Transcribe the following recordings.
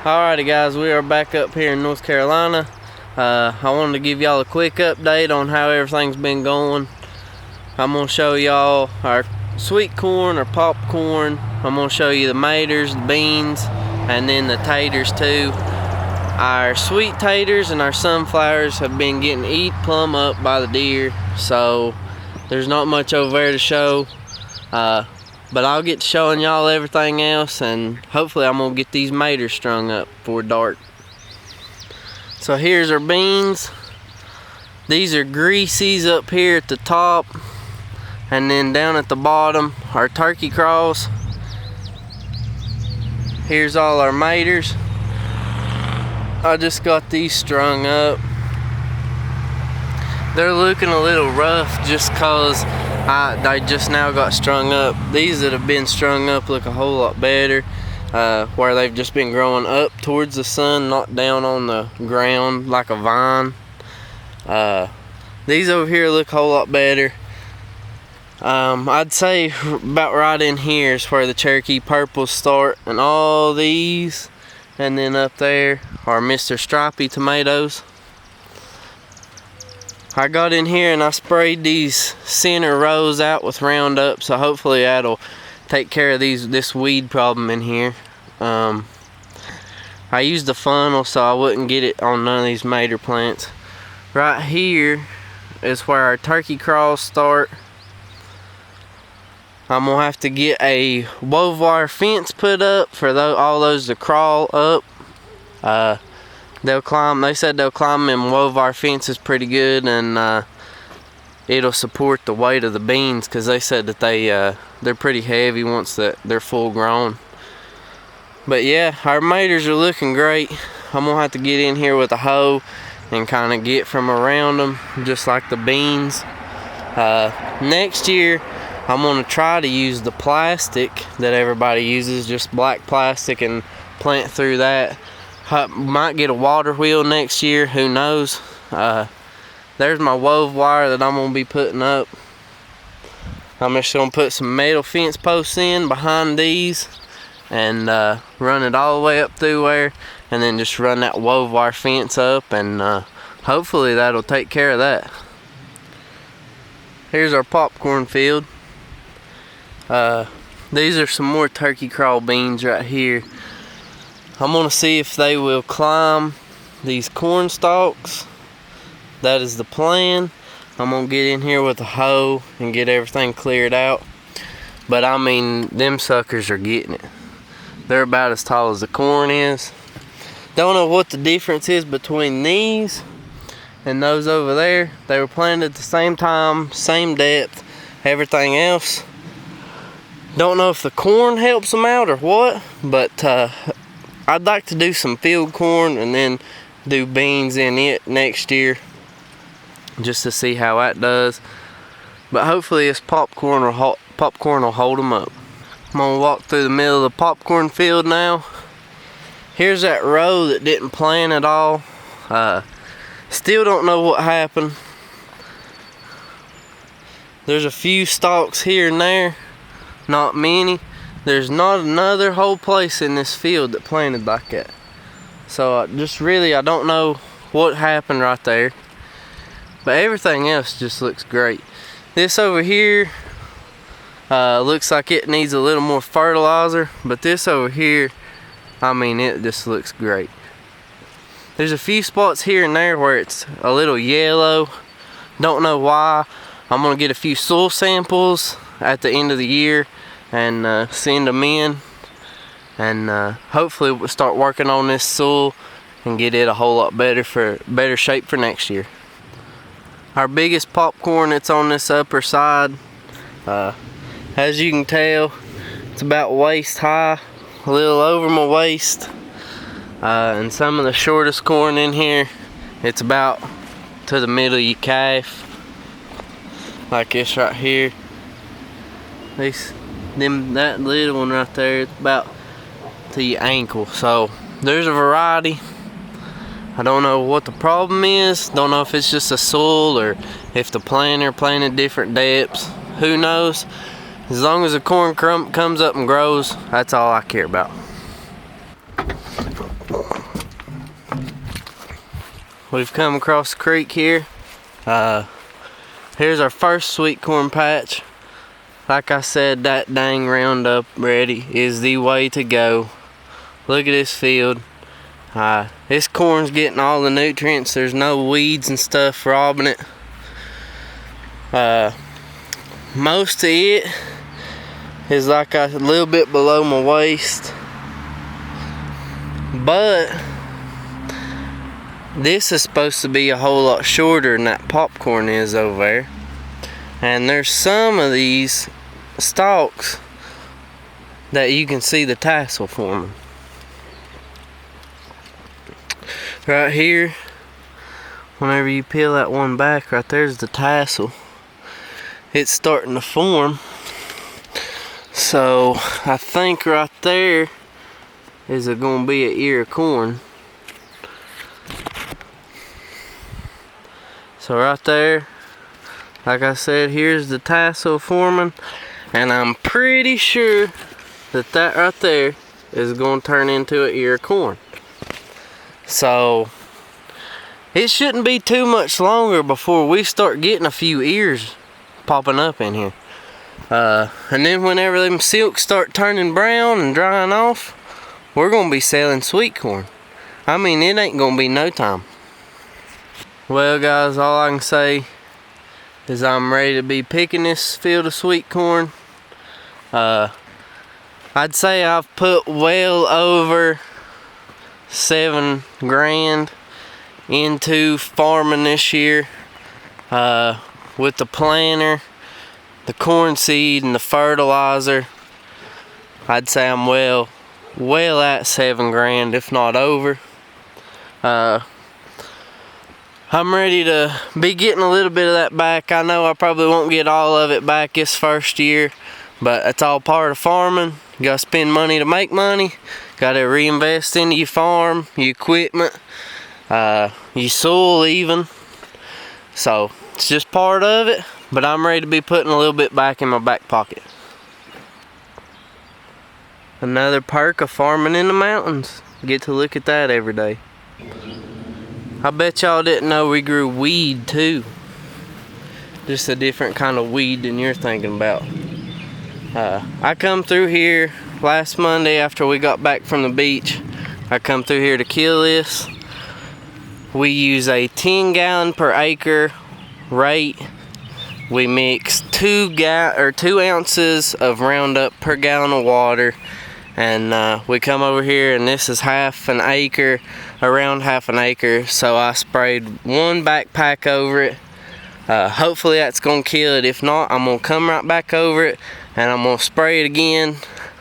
Alrighty guys, we are back up here in North Carolina. I wanted to give y'all a quick update on how everything's been going. I'm going to show y'all our sweet corn, our popcorn. I'm going to show you the maters, the beans, and then the taters too. Our sweet taters and our sunflowers have been getting eat plumb up by the deer, so there's not much over there to show. But I'll get to showing y'all everything else, and hopefully I'm gonna get these maters strung up before dark. So here's our beans. These are greasies up here at the top, and then down at the bottom our turkey craws. Here's all our maters. I just got these strung up. They're looking a little rough just cause they just now got strung up. These that have been strung up look a whole lot better, where they've just been growing up towards the sun, not down on the ground like a vine. These over here look a whole lot better. I'd say about right in here is where the Cherokee purples start, and all these, and then up there are Mr. Stripey tomatoes. I got in here and I sprayed these center rows out with Roundup, so hopefully that'll take care of this weed problem in here. I used the funnel so I wouldn't get it on none of these mater plants. Right here is where our turkey craws start. I'm gonna have to get a wove wire fence put up for all those to crawl up. They'll climb. They said they'll climb them wove wire fences pretty good, and it'll support the weight of the beans, because they said that they're pretty heavy once they're full grown. But yeah, our maters are looking great. I'm gonna have to get in here with a hoe and kind of get from around them, just like the beans. Next year, I'm gonna try to use the plastic that everybody uses, just black plastic, and plant through that. Might get a water wheel next year, who knows. There's my wove wire that I'm gonna be putting up. I'm just gonna put some metal fence posts in behind these and run it all the way up through there, and then just run that wove wire fence up, and hopefully that'll take care of that. Here's our popcorn field. These are some more turkey craw beans right here. I'm gonna see if they will climb these corn stalks. That is the plan. I'm gonna get in here with a hoe and get everything cleared out. But I mean, them suckers are getting it. They're about as tall as the corn is. Don't know what the difference is between these and those over there. They were planted at the same time, same depth, everything else. Don't know if the corn helps them out or what, but I'd like to do some field corn and then do beans in it next year, just to see how that does. But hopefully this popcorn will hold them up. I'm gonna walk through the middle of the popcorn field now. Here's that row that didn't plant at all. Still don't know what happened. There's a few stalks here and there, not many. There's not another whole place in this field that planted like that. So I don't know what happened right there. But everything else just looks great. This over here looks like it needs a little more fertilizer. But this over here, I mean, it just looks great. There's a few spots here and there where it's a little yellow. Don't know why. I'm gonna get a few soil samples at the end of the year and send them in, and hopefully we'll start working on this soil and get it a whole lot better shape for next year. Our biggest popcorn that's on this upper side, as you can tell, it's about waist high, a little over my waist, and some of the shortest corn in here, it's about to the middle of your calf, like this right here. That little one right there, it's about to your ankle. So there's a variety. I don't know what the problem is. Don't know if it's just a soil or if the planter planted different depths. Who knows? As long as the corn comes up and grows, that's all I care about. We've come across the creek here. Here's our first sweet corn patch. Like I said, that dang Roundup Ready is the way to go. Look at this field. This corn's getting all the nutrients. There's no weeds and stuff robbing it. Most of it is like a little bit below my waist, but this is supposed to be a whole lot shorter than that popcorn is over there. And there's some of these stalks that you can see the tassel forming. Right here, whenever you peel that one back, right there's the tassel. It's starting to form. So I think right there is going to be an ear of corn. So right there, like I said, here's the tassel forming, and I'm pretty sure that that right there is going to turn into an ear of corn. So it shouldn't be too much longer before we start getting a few ears popping up in here. And then whenever them silks start turning brown and drying off, we're going to be selling sweet corn. I mean, it ain't going to be no time. Well guys, all I can say is I'm ready to be picking this field of sweet corn. I'd say I've put well over $7,000 into farming this year, with the planter, the corn seed, and the fertilizer. I'd say I'm well at $7,000, if not over. I'm ready to be getting a little bit of that back. I know I probably won't get all of it back this first year, but it's all part of farming. You gotta spend money to make money. Gotta reinvest into your farm, your equipment, your soil even. So it's just part of it, but I'm ready to be putting a little bit back in my back pocket. Another perk of farming in the mountains. Get to look at that every day. I bet y'all didn't know we grew weed too. Just a different kind of weed than you're thinking about. I come through here last Monday after we got back from the beach. I come through here to kill this. We use a 10 gallon per acre rate. We mix 2 ounces of Roundup per gallon of water. And we come over here, and this is half an acre, around half an acre. So I sprayed 1 backpack over it. Hopefully that's gonna kill it. If not, I'm gonna come right back over it and I'm gonna spray it again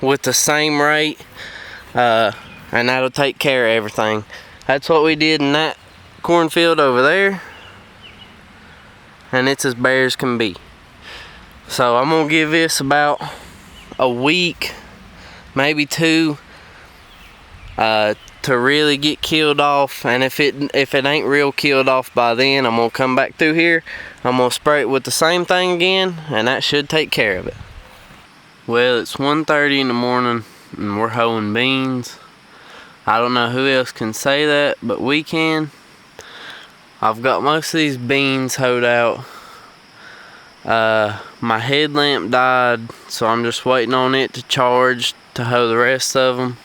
with the same rate, and that'll take care of everything. That's what we did in that cornfield over there, and it's as bare as can be. So I'm gonna give this about a week, maybe 2, to really get killed off. And if it ain't real killed off by then, I'm gonna come back through here, I'm gonna spray it with the same thing again, and that should take care of it. Well, it's 1:30 in the morning and we're hoeing beans. I don't know who else can say that, but we can. I've got most of these beans hoed out. My headlamp died, so I'm just waiting on it to charge to hoe the rest of them.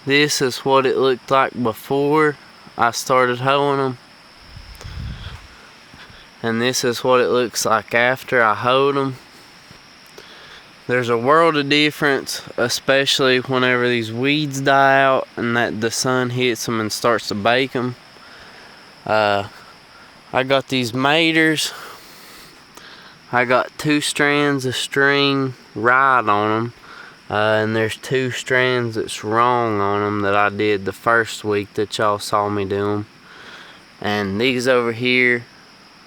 This is what it looked like before I started hoeing them, and this is what it looks like after I hoed them. There's a world of difference, especially whenever these weeds die out and that the sun hits them and starts to bake them. I got these maters. I got 2 strands of string right on them, and there's 2 strands that's wrong on them that I did the first week that y'all saw me do them. And these over here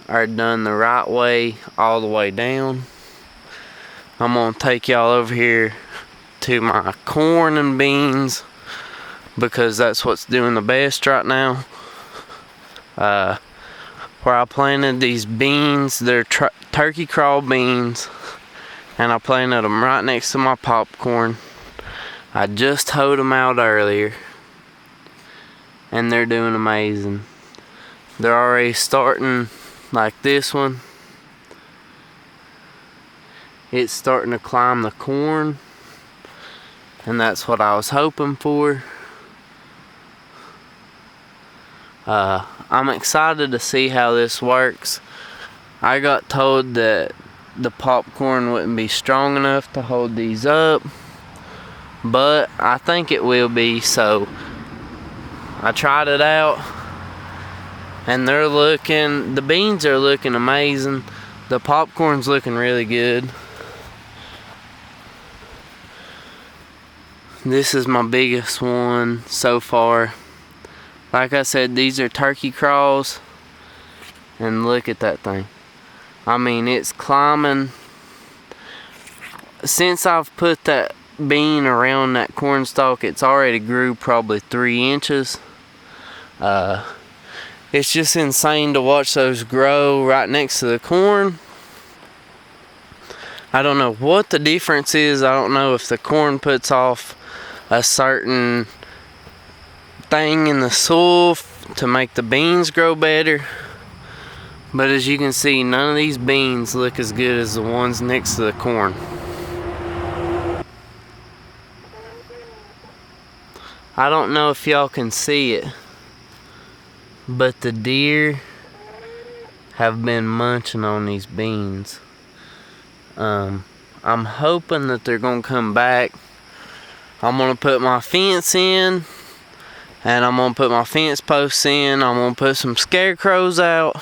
are done the right way all the way down. I'm gonna take y'all over here to my corn and beans, because that's what's doing the best right now. Where I planted these beans, they're turkey craw beans, and I planted them right next to my popcorn. I just hoed them out earlier. and they're doing amazing. They're already starting, like this one. It's starting to climb the corn, and that's what I was hoping for. I'm excited to see how this works. I got told that the popcorn wouldn't be strong enough to hold these up, but I think it will be, so I tried it out, and the beans are looking amazing. The popcorn's looking really good. This is my biggest one so far. Like I said, these are turkey craws, and look at that thing. I mean, it's climbing. Since I've put that bean around that corn stalk, it's already grew probably 3 inches. It's just insane to watch those grow right next to the corn. I don't know what the difference is. I don't know if the corn puts off a certain thing in the soil to make the beans grow better, but as you can see, none of these beans look as good as the ones next to the corn. I don't know if y'all can see it, but the deer have been munching on these beans. I'm hoping that they're gonna come back. I'm gonna put my fence in, and I'm gonna put my fence posts in. I'm gonna put some scarecrows out,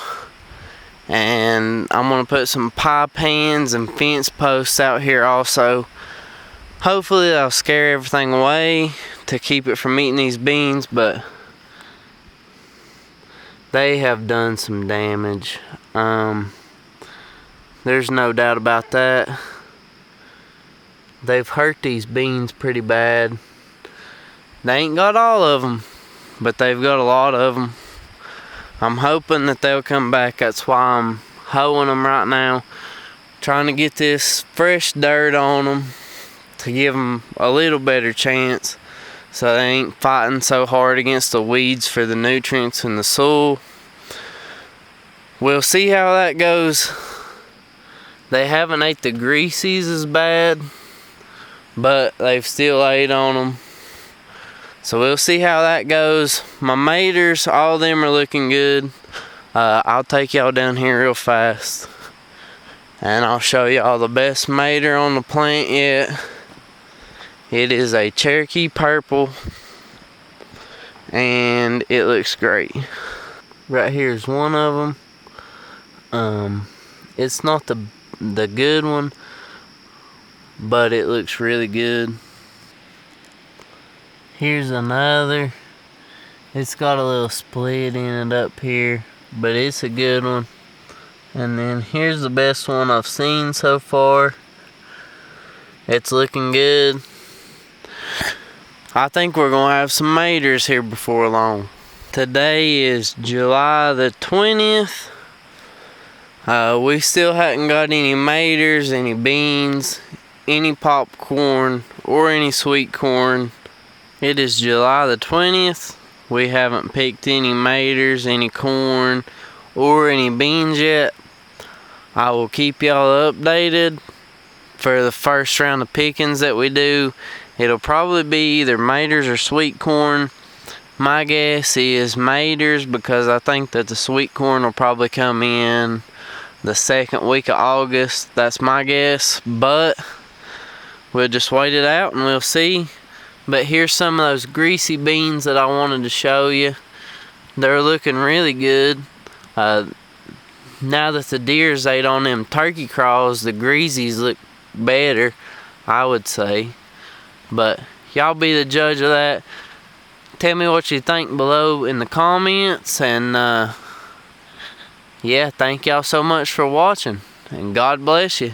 and I'm gonna put some pie pans and fence posts out here also. Hopefully that'll scare everything away to keep it from eating these beans, but they have done some damage. There's no doubt about that. They've hurt these beans pretty bad. They ain't got all of them, but they've got a lot of them. I'm hoping that they'll come back. That's why I'm hoeing them right now, trying to get this fresh dirt on them to give them a little better chance, so they ain't fighting so hard against the weeds for the nutrients in the soil. We'll see how that goes. They haven't ate the greasies as bad, but they've still ate on them. So we'll see how that goes. My maters, all of them are looking good. I'll take y'all down here real fast, and I'll show y'all the best mater on the plant yet. It is a Cherokee purple, and it looks great. Right here's one of them. It's not the good one, but it looks really good. Here's another. It's got a little split in it up here, but it's a good one. And then here's the best one I've seen so far. It's looking good. I think we're gonna have some maters here before long. Today is July the 20th. We still haven't got any maters, any beans, any popcorn, or any sweet corn. It is July the 20th. We haven't picked any maters, any corn, or any beans yet. I will keep y'all updated for the first round of pickings that we do. It'll probably be either maters or sweet corn. My guess is maters, because I think that the sweet corn will probably come in the second week of August. That's my guess, but we'll just wait it out and we'll see. But here's some of those greasy beans that I wanted to show you. They're looking really good. Now that the deers ate on them turkey craws, the greasies look better, I would say. But y'all be the judge of that. Tell me what you think below in the comments, and yeah, thank y'all so much for watching, and God bless you.